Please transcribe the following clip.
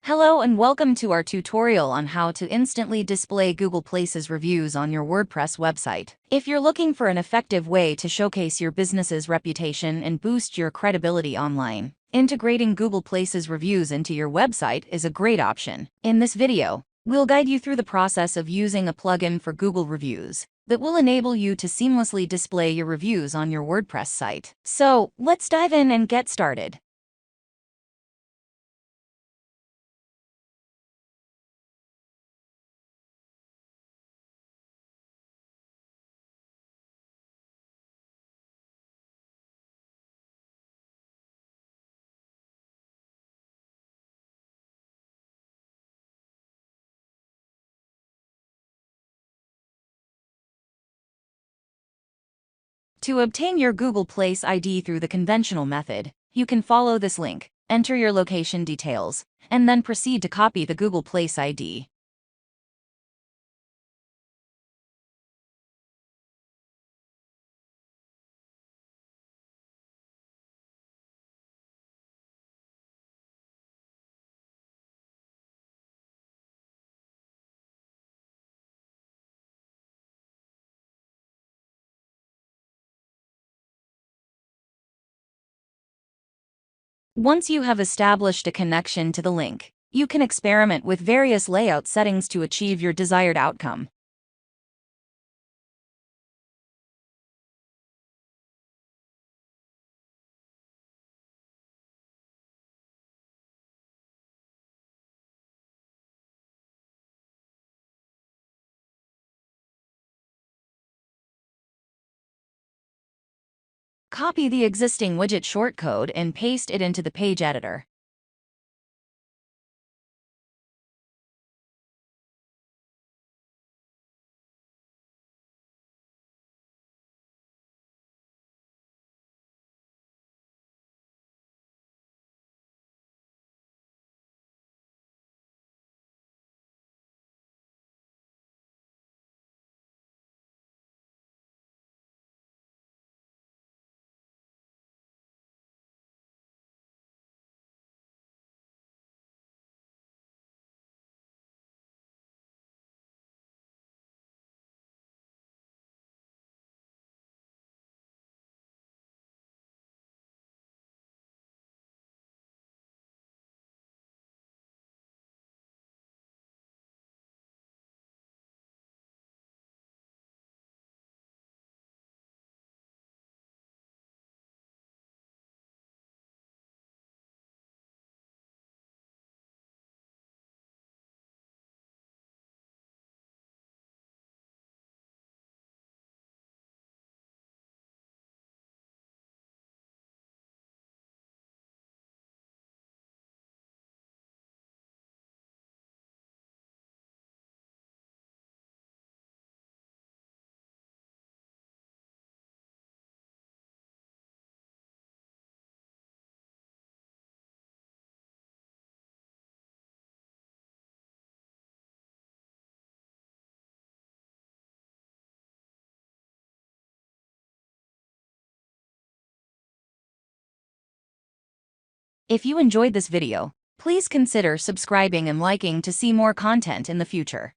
Hello and welcome to our tutorial on how to instantly display Google Places reviews on your WordPress website. If you're looking for an effective way to showcase your business's reputation and boost your credibility online, integrating Google Places reviews into your website is a great option. In this video, we'll guide you through the process of using a plugin for Google Reviews that will enable you to seamlessly display your reviews on your WordPress site. So, let's dive in and get started. To obtain your Google Place ID through the conventional method, you can follow this link, enter your location details, and then proceed to copy the Google Place ID. Once you have established a connection to the link, you can experiment with various layout settings to achieve your desired outcome. Copy the existing widget shortcode and paste it into the page editor. If you enjoyed this video, please consider subscribing and liking to see more content in the future.